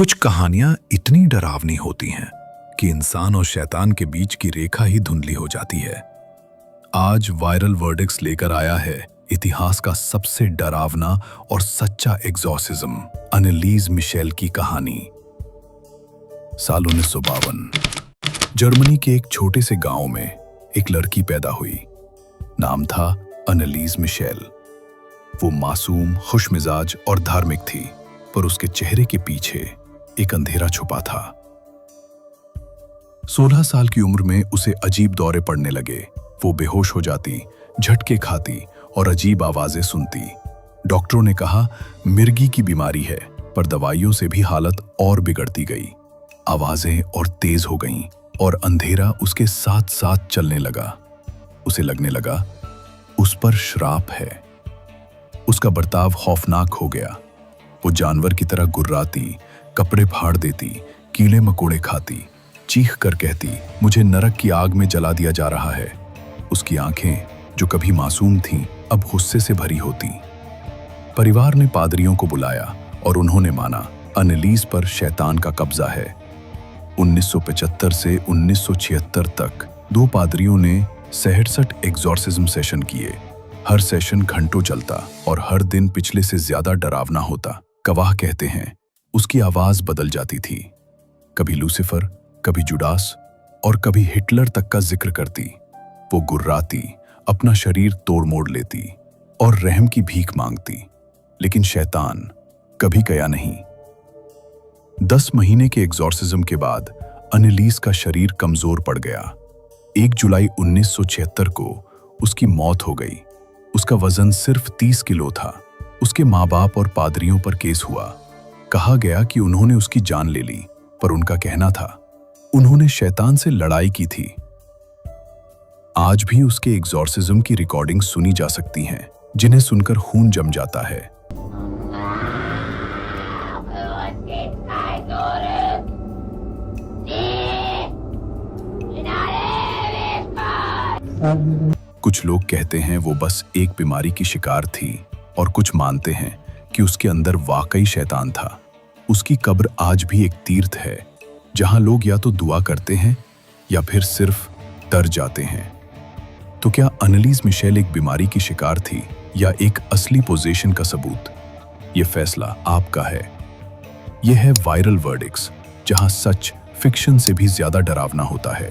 कुछ कहानियां इतनी डरावनी होती हैं कि इंसान और शैतान के बीच की रेखा ही धुंधली हो जाती है। आज वायरल वर्डिक्ट्स लेकर आया है इतिहास का सबसे डरावना और सच्चा एग्जॉर्सिज्म, अनेलीज मिशेल की कहानी। साल 1952 जर्मनी के एक छोटे से गांव में एक लड़की पैदा हुई। नाम था अनेलीज मिशेल। वो मासूम, खुशमिजाज और धार्मिक थी, पर उसके चेहरे के पीछे एक अंधेरा छुपा था। 16 साल की उम्र में उसे अजीब दौरे पड़ने लगे। वो बेहोश हो जाती, झटके खाती और अजीब आवाजें सुनती। डॉक्टरों ने कहा मिर्गी की बीमारी है, पर दवाइयों से भी हालत और बिगड़ती गई। आवाजें और तेज हो गईं और अंधेरा उसके साथ साथ चलने लगा। उसे लगने लगा उस पर श्राप है। उसका बर्ताव खौफनाक हो गया। वो जानवर की तरह गुर्राती, कपड़े फाड़ देती, कीड़े मकोड़े खाती, चीख कर कहती मुझे नरक की आग में जला दिया जा रहा है। उसकी आंखें जो कभी मासूम थीं, अब गुस्से से भरी होती। परिवार ने पादरियों को बुलाया और उन्होंने माना अनेलीज पर शैतान का कब्जा है। 1975 से 1976 तक 2 पादरियों ने 66 एग्जॉर्सिज्म सेशन किए। हर सेशन घंटों चलता और हर दिन पिछले से ज्यादा डरावना होता। गवाह कहते हैं उसकी आवाज बदल जाती थी, कभी लूसीफर, कभी जुडास और कभी हिटलर तक का जिक्र करती। वो गुर्राती, अपना शरीर तोड़ मोड़ लेती और रहम की भीख मांगती, लेकिन शैतान कभी गया नहीं। 10 महीने के एग्जॉर्सिज्म के बाद अनेलीज का शरीर कमजोर पड़ गया। 1 जुलाई 1976 को उसकी मौत हो गई। उसका वजन सिर्फ 30 किलो था। उसके माँ बाप और पादरियों पर केस हुआ। कहा गया कि उन्होंने उसकी जान ले ली, पर उनका कहना था उन्होंने शैतान से लड़ाई की थी। आज भी उसके एग्जॉर्सिज्म की रिकॉर्डिंग सुनी जा सकती हैं, जिन्हें सुनकर खून जम जाता है। कुछ लोग कहते हैं वो बस एक बीमारी की शिकार थी, और कुछ मानते हैं कि उसके अंदर वाकई शैतान था। उसकी कब्र आज भी एक तीर्थ है, जहां लोग या तो दुआ करते हैं या फिर सिर्फ डर जाते हैं। तो क्या अनेलीज मिशेल एक बीमारी की शिकार थी या एक असली पोजेशन का सबूत? यह फैसला आपका है। यह है वायरल वर्डिक्ट्स, जहां सच फिक्शन से भी ज्यादा डरावना होता है।